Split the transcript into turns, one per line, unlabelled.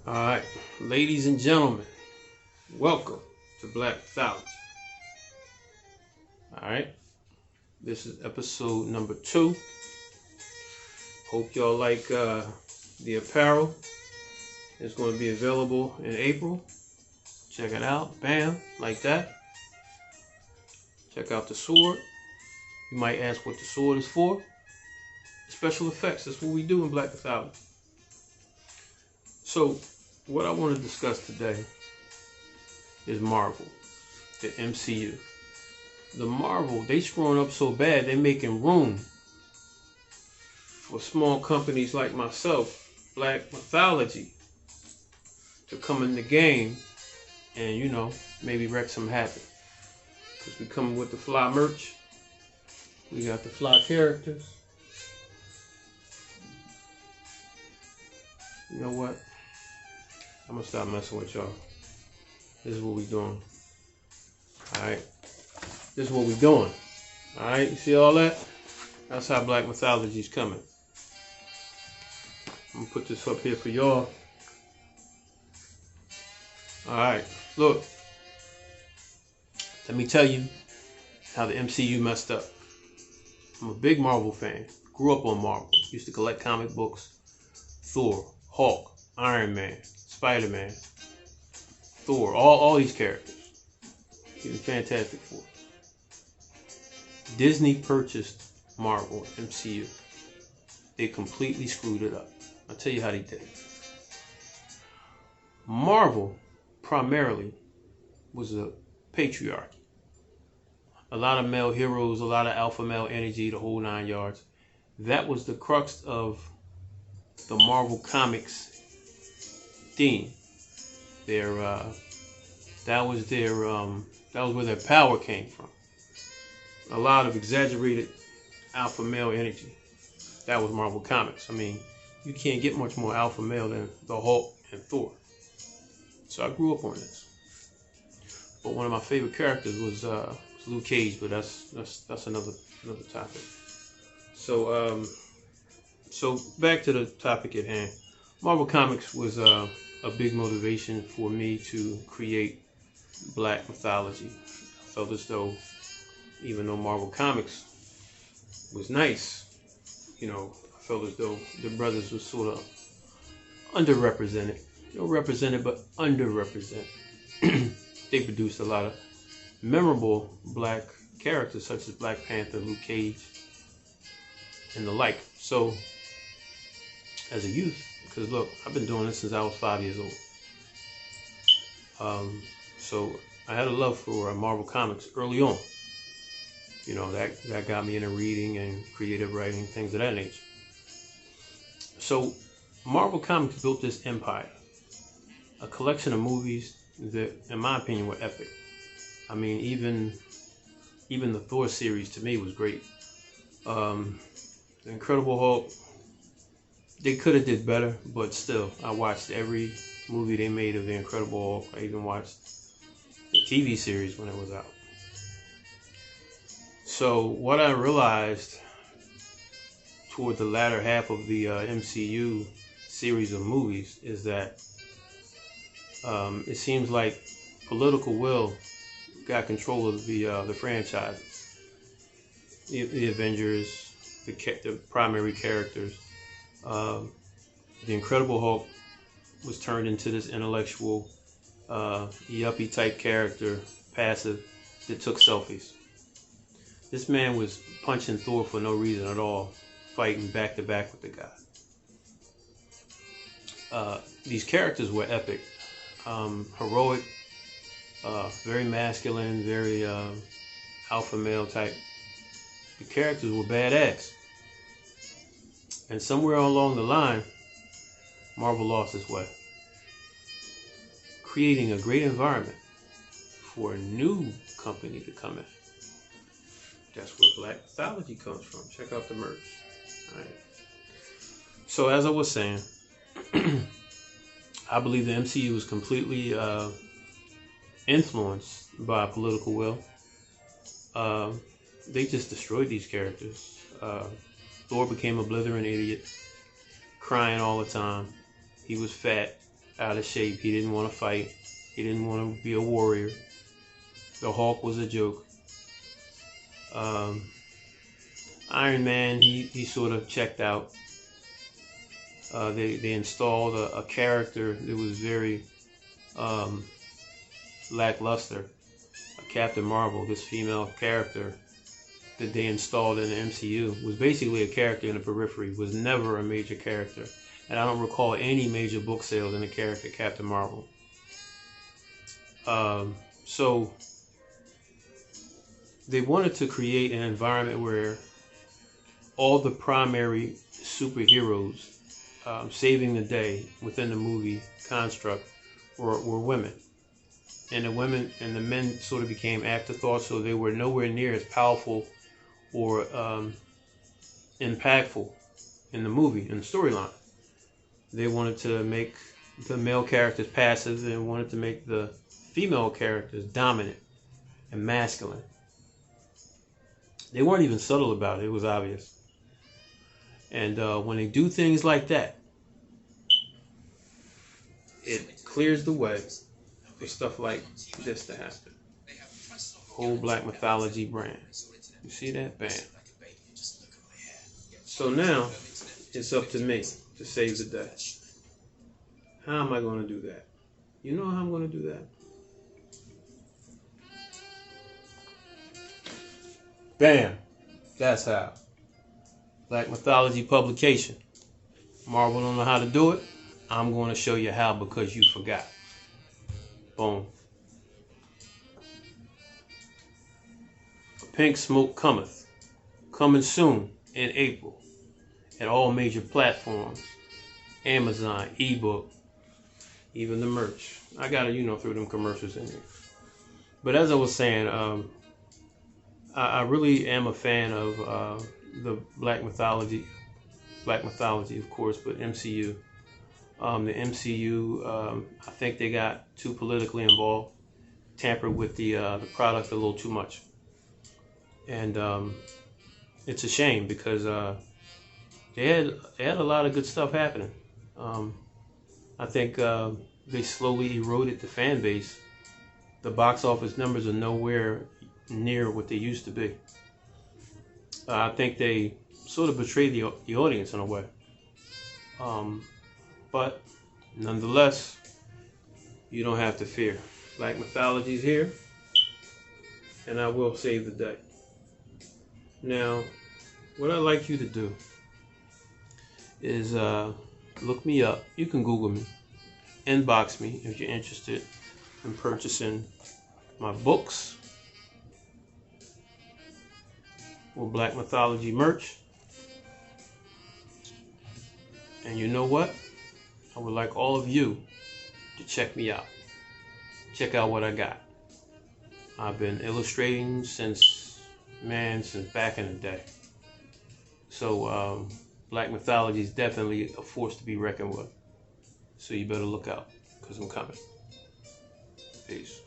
Alright, ladies and gentlemen, welcome to Black Mythology. Alright, this is episode number 2. Hope y'all like the apparel. It's going to be available in April. Check it out. Bam, like that. Check out the sword. You might ask what the sword is for. Special effects. That's what we do in Black Mythology. So, what I want to discuss today is Marvel, the MCU. The Marvel, they screwing up so bad, they're making room for small companies like myself, Black Mythology, to come in the game and, maybe wreck some havoc. Because we coming with the fly merch. We got the fly characters. You know what? I'm gonna stop messing with y'all. This is what we doing. Alright. This is what we doing. Alright, you see all that? That's how Black Mythology is coming. I'm gonna put this up here for y'all. Alright, look. Let me tell you how the MCU messed up. I'm a big Marvel fan. Grew up on Marvel. Used to collect comic books. Thor, Hulk, Iron Man, Spider-Man, Thor, all these characters. Even Fantastic Four. Disney purchased Marvel, MCU. They completely screwed it up. I'll tell you how they did it. Marvel, primarily, was a patriarchy. A lot of male heroes, a lot of alpha male energy, the whole 9 yards. That was the crux of the Marvel Comics theme. That was where their power came from. A lot of exaggerated alpha male energy. That was Marvel Comics. I mean, you can't get much more alpha male than the Hulk and Thor. So I grew up on this. But one of my favorite characters was Luke Cage, but that's another topic. So back to the topic at hand. Marvel Comics was a big motivation for me to create Black Mythology. I felt as though, even though Marvel Comics was nice, I felt as though the brothers were sort of underrepresented. Represented, but underrepresented. They produced a lot of memorable black characters, such as Black Panther, Luke Cage, and the like. So, as a youth, because look, I've been doing this since I was 5 years old. So I had a love for Marvel Comics early on. That got me into reading and creative writing, things of that nature. So Marvel Comics built this empire, a collection of movies that, in my opinion, were epic. I mean, even the Thor series to me was great. The Incredible Hulk, they could have did better, but still, I watched every movie they made of The Incredible Hulk. I even watched the TV series when it was out. So what I realized toward the latter half of the MCU series of movies is that it seems like political will got control of the franchises. The Avengers, the primary characters. The Incredible Hulk was turned into this intellectual, yuppie type character, passive, that took selfies. This man was punching Thor for no reason at all, fighting back to back with the guy. These characters were epic, heroic, very masculine, very alpha male type. The characters were badass. And somewhere along the line, Marvel lost its way, creating a great environment for a new company to come in. That's where Black Mythology comes from. Check out the merch. All right. So as I was saying, I believe the MCU was completely influenced by political will. They just destroyed these characters. Thor became a blithering idiot, crying all the time. He was fat. out of shape. He didn't want to fight. He didn't want to be a warrior. The Hulk was a joke. Iron Man, he sort of checked out. They installed a character that was very lackluster. Captain Marvel, this female character that they installed in the MCU, was basically a character in the periphery, was never a major character. And I don't recall any major book sales in the character Captain Marvel. So they wanted to create an environment where all the primary superheroes saving the day within the movie construct were women. And the women and the men sort of became afterthoughts, so they were nowhere near as powerful or impactful in the movie, in the storyline. They wanted to make the male characters passive and wanted to make the female characters dominant and masculine. They weren't even subtle about it. It was obvious. And when they do things like that, it clears the way for stuff like this to happen. Whole Black Mythology brand. You see that? Bam. So now, it's up to me to save the day. How am I going to do that? You know how I'm going to do that? Bam. That's how. Black Mythology publication. Marvel don't know how to do it. I'm going to show you how because you forgot. Boom. Pink Smoke cometh. Coming soon in April at all major platforms. Amazon, ebook, even the merch. I got to, throw them commercials in there. But as I was saying, I really am a fan of the Black Mythology, of course, but MCU. The MCU, I think they got too politically involved, tampered with the product a little too much, and it's a shame because they had a lot of good stuff happening. I think they slowly eroded the fan base. The box office numbers are nowhere near what they used to be. I think they sort of betrayed the audience in a way. But nonetheless, you don't have to fear. Black Mythology's here, and I will save the day. Now, what I'd like you to do is look me up. You can Google me, inbox me if you're interested in purchasing my books or Black Mythology merch. And you know what? I would like all of you to check me out. Check out what I got. I've been illustrating since back in the day. So Black Mythology is definitely a force to be reckoned with. So you better look out, because I'm coming. Peace.